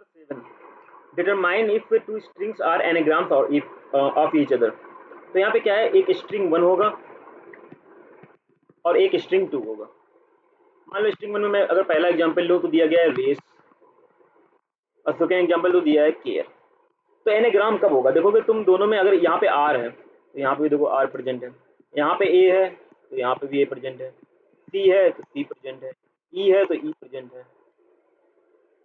7 determine if two strings are anagrams और if of each other. तो यहाँ पे क्या है, एक स्ट्रिंग 1 होगा और एक स्ट्रिंग 2 होगा। मान लो स्ट्रिंग 1 में मैं अगर पहला एग्जांपल लूँ तो दिया गया है रेस और सेकेंड एग्जांपल तो दिया है केयर। तो एनाग्राम कब होगा, देखोगे तुम दोनों में, अगर यहाँ पे आर है तो यहाँ पे भी देखो आर प्रेजेंट है, यहाँ पे ए है तो यहाँ पे भी ए प्रेजेंट है, सी है तो सी प्रेजेंट है, ई है तो ई प्रेजेंट है।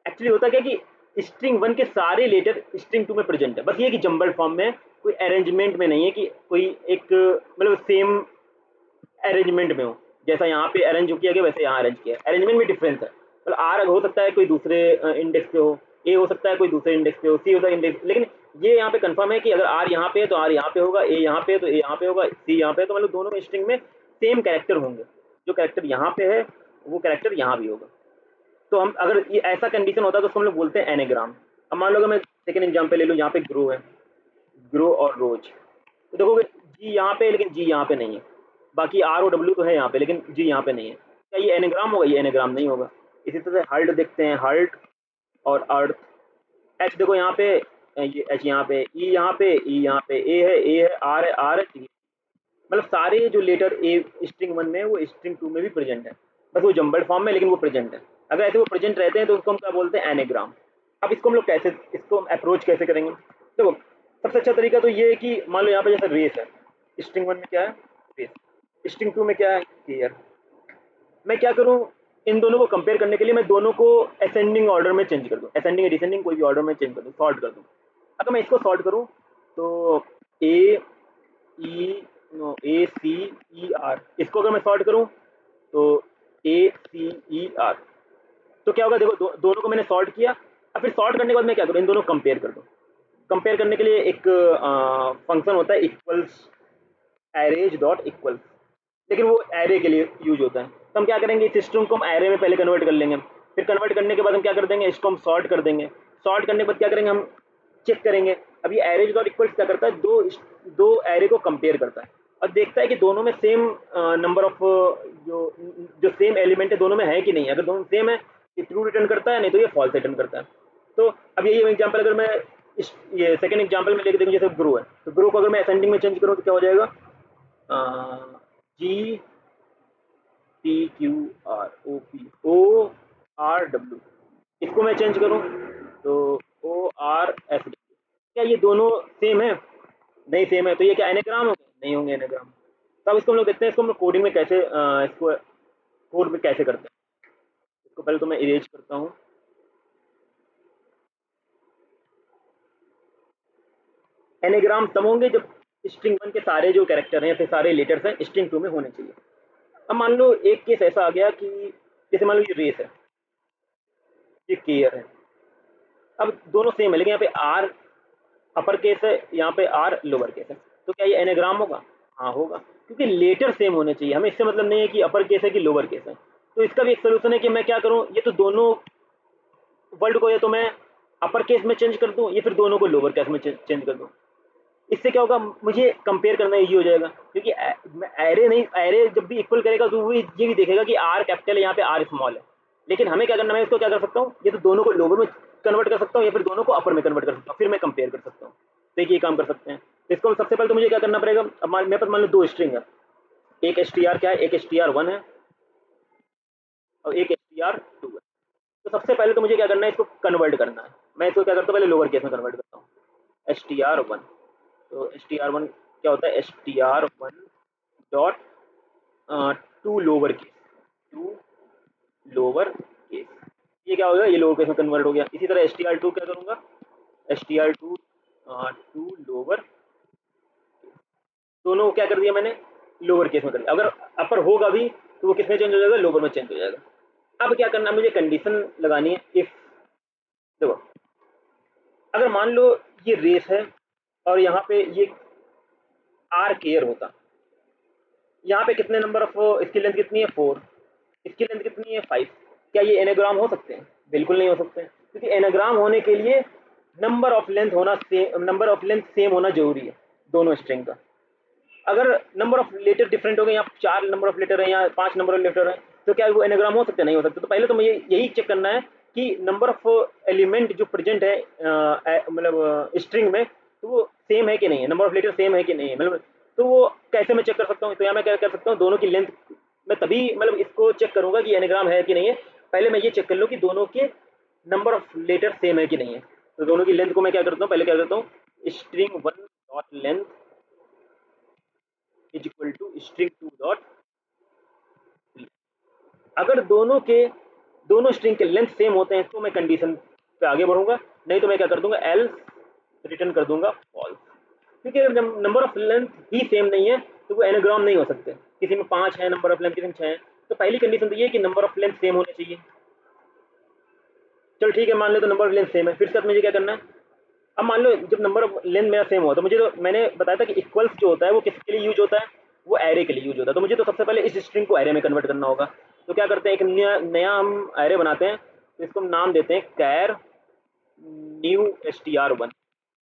एक्चुअली होता क्या कि स्ट्रिंग 1 के सारे लेटर स्ट्रिंग 2 में प्रेजेंट है, बस ये कि जंबल फॉर्म में, कोई अरेंजमेंट में नहीं है कि कोई एक मतलब सेम अरेंजमेंट में हो, जैसा यहाँ पे अरेंज किया गया वैसे यहाँ अरेंज किया है। अरेंजमेंट में डिफरेंस है, मतलब आर हो सकता है कोई दूसरे इंडेक्स पे हो, ए हो सकता है कोई दूसरे इंडेक्स पे हो, सी होता है इंडेक्स, लेकिन ये यहाँ पे कंफर्म है कि अगर आर यहाँ पे है तो आर यहाँ पे होगा, ए यहाँ पे है तो ए यहाँ पे होगा, सी यहाँ पे है, तो मतलब दोनों स्ट्रिंग में सेम कैरेक्टर होंगे, जो कैरेक्टर यहाँ पे है वो कैरेक्टर यहाँ भी होगा। तो हम अगर ये ऐसा कंडीशन होता है तो उसको हम लोग बोलते हैं एनेग्राम। अब मान लो अगर मैं सेकेंड एग्जाम्पल ले लूँ, यहाँ पे ग्रो है, ग्रो और रोज, तो देखोगे जी यहाँ पे लेकिन जी यहाँ पे नहीं है, बाकी आर और डब्ल्यू तो है यहाँ पे लेकिन जी यहाँ पे नहीं है। क्या ये एनेग्राम होगा? ये एनेग्राम नहीं होगा। इसी तरह से हर्ट देखते हैं, हर्ट और अर्थ। एच देखो यहाँ पे, ये एच यहाँ पे, ई यहाँ पे, ई यहाँ पे, ए है, आर है, टी। मतलब सारे जो लेटर ए स्ट्रिंग 1 में वो स्ट्रिंग 2 में भी प्रेजेंट है, बस वो जंबल्ड फॉर्म में लेकिन वो प्रेजेंट है। अगर ऐसे वो प्रेजेंट रहते हैं तो उसको हम क्या बोलते हैं? एनेग्राम। अब इसको हम लोग कैसे, इसको अप्रोच कैसे करेंगे? देखो सबसे अच्छा तरीका तो ये है कि मान लो यहाँ पे जैसे रेस है, स्ट्रिंग 1 में क्या है? रेस। स्ट्रिंग 2 में क्या है? केयर। मैं क्या करूँ, इन दोनों को कंपेयर करने के लिए मैं दोनों को असेंडिंग ऑर्डर में चेंज कर दूँ, असेंडिंग डिसेंडिंग कोई भी ऑर्डर में चेंज कर दूँ, सॉर्ट कर दूँ। अगर मैं इसको सॉर्ट करूँ तो ए ई नो ए सी ई आर, इसको अगर मैं सॉर्ट करूँ तो ए सी ई आर, तो क्या होगा? देखो दोनों को मैंने सॉर्ट किया। अब फिर सॉर्ट करने के बाद मैं क्या करूँ? इन दोनों को कंपेयर कर दूँ। कंपेयर करने के लिए एक फंक्शन होता है इक्वल्स, एरेज डॉट इक्वल्स, लेकिन वो एरे के लिए यूज होता है। तो हम क्या करेंगे, इस स्ट्रिंग को हम एरे में पहले कन्वर्ट कर लेंगे, फिर कन्वर्ट करने के बाद हम क्या कर देंगे, इसको हम सॉर्ट कर देंगे। सॉर्ट करने के बाद क्या करेंगे, हम चेक करेंगे। अब ये एरेज डॉट इक्वल्स क्या करता है, दो एरे को कंपेयर करता है और देखता है कि दोनों में सेम नंबर ऑफ जो जो सेम एलिमेंट है दोनों में है कि नहीं है। अगर दोनों सेम है ये ट्रू रिटर्न करता है, नहीं तो ये फॉल्स रिटर्न करता है। तो अब यही एग्जाम्पल अगर मैं ये सेकंड एग्जाम्पल में लेके देखूँ, जैसे ग्रो है, तो ग्रो को अगर मैं असेंडिंग में चेंज करूँ तो क्या हो जाएगा? G T Q R O P O R W, इसको मैं चेंज करूँ तो ओ आर एफ डब्ल्यू। क्या ये दोनों सेम है? नहीं सेम है, तो ये क्या एनेग्राम होंगे? नहीं होंगे एनेग्राम। तब इसको हम लोग देखते हैं, इसको हम लोग कोडिंग में कैसे इसको कोड में कैसे करते हैं। इसको पहले तो मैं इरेज करता हूँ। एनेग्राम तब होंगे जब स्ट्रिंग 1 के सारे जो कैरेक्टर हैं या फिर सारे लेटर्स हैं स्ट्रिंग 2 में होने चाहिए। अब मान लो एक केस ऐसा आ गया कि जैसे मान लो ये रेस है, ये केयर है, अब दोनों सेम है लेकिन यहाँ पे आर अपर केस है, यहाँ पे आर लोअर केस है, तो क्या ये एनेग्राम होगा? हाँ होगा, क्योंकि लेटर सेम होने चाहिए। हमें इससे मतलब नहीं है कि अपर केस है कि लोअर केस है। तो इसका भी एक सोल्यूशन है कि मैं क्या करूँ, ये तो दोनों वर्ड को या तो मैं अपर केस में चेंज कर दूँ या फिर दोनों को लोअर केस में चेंज कर दूँ। इससे क्या होगा, मुझे कंपेयर करना ईजी हो जाएगा, क्योंकि एरे नहीं, एरे जब भी इक्वल करेगा तो वो ये भी देखेगा कि आर कैपिटल है, यहाँ पे आर स्मॉल है। लेकिन हमें क्या करना है, इसको क्या कर सकता हूँ, ये तो दोनों को लोअर में कन्वर्ट कर सकता हूँ या फिर दोनों को अपर में कन्वर्ट कर सकता हूँ, फिर मैं कंपेयर कर सकता हूँ। देखिए ये काम कर सकते हैं। तो इसको सबसे पहले तो मुझे क्या करना पड़ेगा, अब मेरे पास मान लो दो स्ट्रिंग है, एक एस टी आर क्या है, एक एस टी आर 1 है और एक एस टी आर 2 है। तो सबसे पहले तो मुझे क्या करना है, इसको कन्वर्ट करना है। मैं इसको क्या करता हूँ, पहले लोअर केस में कन्वर्ट करता हूँ, एस टी आर 1। तो एस टी आर 1 क्या होता है, S T R 1 dot to lower case, to lower case, ये क्या हो गया, ये लोअर केस में कन्वर्ट हो गया। इसी तरह एस टी आर 2 क्या करूँगा, S T R 2 to lower, दोनों को क्या कर दिया मैंने, लोअर केस में कर दिया। अगर अपर होगा भी तो वो किस में चेंज हो जाएगा, लोअर में चेंज हो जाएगा। अब क्या करना, मुझे कंडीशन लगानी है। इफ देखो अगर मान लो ये रेस है और यहाँ पे ये आर केयर होता, यहाँ पे कितने नंबर ऑफ, इसकी लेंथ कितनी है 4, इसकी लेंथ कितनी है 5, क्या ये एनाग्राम हो सकते हैं? बिल्कुल नहीं हो सकते हैं, क्योंकि एनाग्राम होने के लिए नंबर ऑफ लेंथ होना same, number of length same होना जरूरी है दोनों स्ट्रिंग का। अगर नंबर ऑफ लेटर डिफरेंट हो गए, यहाँ 4 नंबर ऑफ लेटर है, यहाँ 5 नंबर ऑफ लेटर है, तो क्या वो एनाग्राम हो सकते हैं? नहीं हो सकते। तो पहले तो मुझे यही चेक करना है कि नंबर ऑफ एलिमेंट जो प्रेजेंट है मतलब स्ट्रिंग में, तो वो सेम है कि नहीं है, नंबर ऑफ लेटर सेम है कि नहीं है, मतलब तो वो कैसे मैं चेक कर सकता हूँ? तो यहाँ मैं क्या कर सकता हूँ, दोनों की लेंथ मैं तभी मतलब इसको चेक करूंगा कि एनाग्राम है कि नहीं है, पहले मैं ये चेक कर लूँ कि दोनों के नंबर ऑफ लेटर सेम है कि नहीं है। तो दोनों की लेंथ को मैं क्या करता हूँ, पहले क्या करता हूँ, string one dot length is equal to string two dot, अगर दोनों स्ट्रिंग के लेंथ सेम होते हैं तो मैं कंडीशन पे आगे बढ़ूंगा, नहीं तो मैं क्या कर दूंगा, एल्स रिटर्न कर दूंगा फॉल्स। क्योंकि जब number of length he same नहीं है तो वो एनाग्राम नहीं हो सकते, किसी में 5 है नंबर ऑफ लेंथ, किसी में 6 है, तो पहली कंडीशन तो ये है कि नंबर ऑफ लेंथ सेम होने चाहिए। चल ठीक है, मान लो तो नंबर ऑफ लेंथ सेम है, फिर से मुझे क्या करना है, अब मान लो जब नंबर ऑफ लेंथ मेरा सेम हुआ तो मुझे, तो मैंने बताया था कि इक्वल्स जो होता है वो किसके लिए यूज होता है, वो एरे के लिए यूज होता है। तो मुझे तो सबसे पहले इस स्ट्रिंग को एरे में कन्वर्ट करना होगा। तो क्या करते हैं, एक नया हम एरे बनाते हैं, तो इसको हम नाम देते हैं कैर न्यू str1,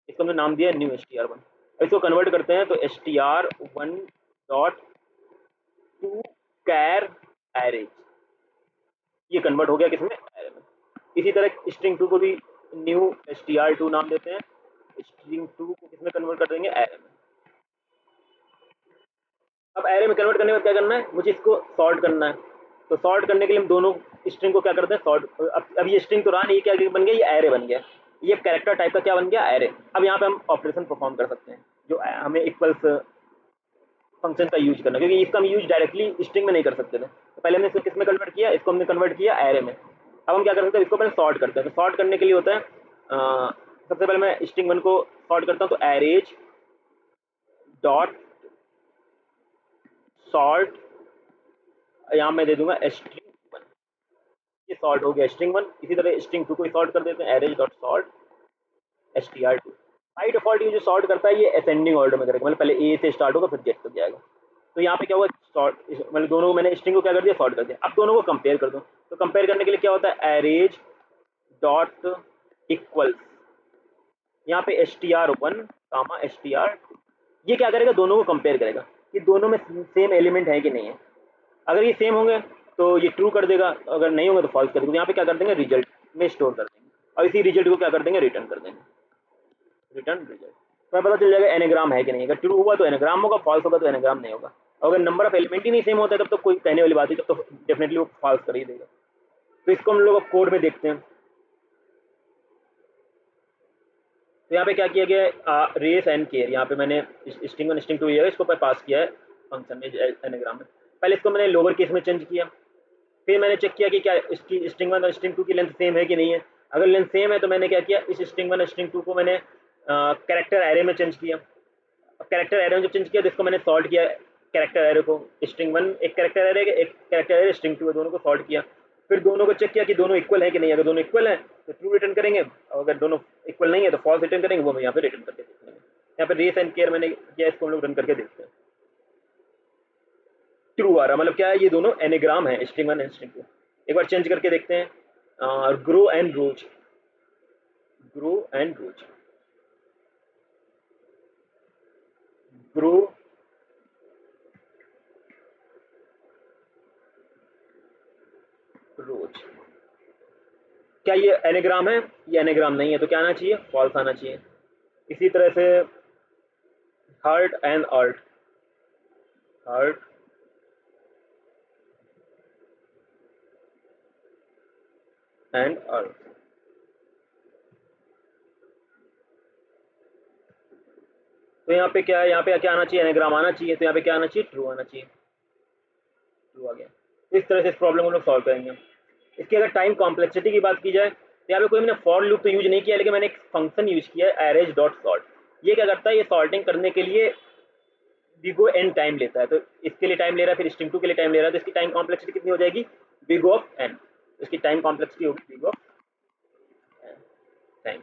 इसको हमने नाम दिया न्यू str1। इसको कन्वर्ट करते हैं तो str1 dot to char arrays, ये कन्वर्ट हो गया किसमें, एरे में। इसी तरह स्ट्रिंग टू को भी न्यू str2 नाम देते हैं, स्ट्रिंग टू को किसमें कन्वर्ट कर देंगे, एरे में। अब एरे में कन्वर्ट करने के बाद क्या करना है, मुझे इसको सॉर्ट करना है। तो सॉर्ट करने के लिए हम दोनों स्ट्रिंग को क्या करते हैं, सॉर्ट। अब ये स्ट्रिंग तो रहा नहीं, क्या बन गया, ये एरे बन गया, ये कैरेक्टर टाइप का क्या बन गया, एरे। अब यहाँ पे हम ऑपरेशन परफॉर्म कर सकते हैं जो हमें इक्वल्स फंक्शन का यूज करना, क्योंकि इसका हम यूज डायरेक्टली स्ट्रिंग में नहीं कर सकते थे। तो पहले हमने इसको किस में कन्वर्ट किया, इसको हमने कन्वर्ट किया एरे में। अब हम क्या कर सकते हैं, इसको पहले सॉर्ट करते हैं। तो सॉर्ट करने के लिए होता है सबसे पहले मैं स्ट्रिंग वन को सॉर्ट करता हूँ, तो एरेज डॉट सॉर्ट, यहाँ मैं दे दूंगा स्ट्रिंग वन, ये सॉर्ट हो गया स्ट्रिंग वन। इसी तरह स्ट्रिंग टू को सॉर्ट कर देते हैं, arrays dot sort str2। By default ये जो सॉर्ट करता है ये असेंडिंग ऑर्डर में करेगा, मतलब पहले ए से स्टार्ट होगा फिर जेड तक जाएगा। तो यहाँ पे क्या हुआ, सॉर्ट मतलब दोनों मैंने स्ट्रिंग को क्या कर दिया, सॉर्ट कर दिया। अब दोनों को कंपेयर कर दो, तो कंपेयर करने के लिए क्या होता है, एरेज डॉट इक्वल्स, यहाँ पे str1 कामा str2, ये क्या करेगा, दोनों को कंपेयर करेगा कि दोनों में सेम एलिमेंट है कि नहीं है। अगर ये सेम होंगे तो ये ट्रू कर देगा, अगर नहीं होंगे तो फॉल्स कर देगा। तो यहाँ पे क्या कर देंगे, रिजल्ट में स्टोर कर देंगे, और इसी रिजल्ट को क्या कर देंगे, रिटर्न कर देंगे, रिटर्न रिजल्ट। तो पता चल जाएगा एनाग्राम है कि नहीं। अगर ट्रू हुआ तो एनाग्राम होगा, फॉल्स होगा तो एनाग्राम नहीं होगा। अगर नंबर ऑफ एलिमेंट ही नहीं सेम होता है तब तो कोई कहने वाली बात ही, तब तो डेफिनेटली वो फॉल्स कर ही देगा। तो इसको हम लोग कोड में देखते हैं। तो यहाँ पे क्या किया गया है, रेस एंड केयर, यहाँ पे मैंने स्ट्रिंग वन स्ट्रिंग टू ये इसको पास किया है फंक्शन में एनाग्राम में। पहले इसको मैंने लोअर केस में चेंज किया, फिर मैंने चेक किया कि क्या इसकी स्ट्रिंग वन और स्ट्रिंग टू की लेंथ सेम है कि नहीं है। अगर लेंथ सेम है तो मैंने क्या किया, इस स्ट्रिंग वन और स्ट्रिंग टू को मैंने कैरेक्टर एरे में चेंज किया। अब कैरेक्टर एरे में जब चेंज किया तो इसको मैंने सॉर्ट किया कैरेक्टर एरे को, स्ट्रिंग वन एक कैरेक्टर एरे, एक कैरेक्टर एरे स्ट्रिंग टू है, दोनों को सॉर्ट किया। फिर दोनों को चेक किया कि दोनों इक्वल है कि नहीं। अगर दोनों इक्वल है तो ट्रू रिटर्न करेंगे, और अगर दोनों इक्वल नहीं है तो फॉल्स रिटर्न करेंगे, वो मैं यहाँ पे रिटर्न करके देख लेंगे। यहाँ पे रेस एंड केयर मैंने किया, इसको हम लोग रन करके देखते हैं। ट्रू आ रहा, मतलब क्या है, ये दोनों एनेग्राम है, string one and string two. एक बार चेंज करके देखते हैं, grow and rose, grow and rose, grow rose, क्या ये एनेग्राम है, ये एनेग्राम नहीं है, तो क्या आना चाहिए, फॉल्स आना चाहिए। इसी तरह से हर्ट एंड अर्ट, हर्ट एंड अर्ट, तो यहाँ पे क्या है, यहाँ पे क्या आना चाहिए, एनेग्राम आना चाहिए, तो यहाँ पे क्या आना चाहिए, ट्रू आना चाहिए, ट्रू आ गया। तो इस तरह से इस प्रॉब्लम को लोग सॉल्व करेंगे। इसकी अगर टाइम कॉम्प्लेक्सिटी की बात की जाए तो यहाँ पे कोई मैंने फॉर लूप तो यूज नहीं किया, लेकिन मैंने एक फंक्शन यूज किया है, एरेज डॉट सॉर्ट। ये क्या करता है, ये सॉर्टिंग करने के लिए बिगो एन टाइम लेता है। तो इसके लिए टाइम ले रहा है, फिर स्ट्रिंग टू के लिए टाइम ले रहा है, तो इसकी टाइम कॉम्प्लेक्सिटी कितनी हो जाएगी, बिग ऑफ एन। इसकी टाइम कॉम्प्लेक्सिटी होगी बिग ऑफ एन टाइम।